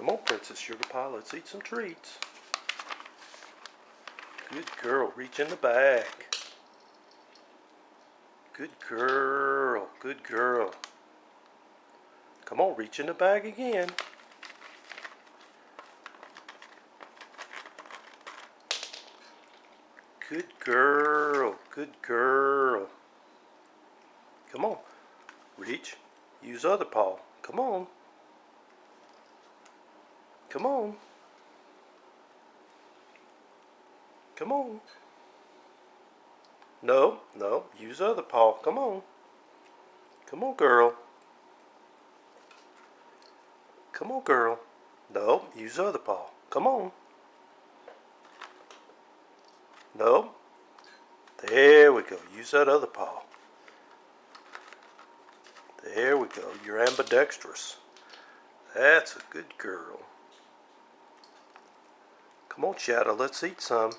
Come on, Princess Sugar Pie, let's eat some treats. Good girl, reach in the bag. Good girl, good girl. Come on, reach in the bag again. Good girl, good girl. Come on, reach, use other paw. Come on. Come on. Come on. No, no, use other paw. Come on. Come on, girl. Come on, girl. No, use other paw. Come on. No. There we go. Use that other paw. There we go. You're ambidextrous. That's a good girl. Come on, Shadow. Let's eat some.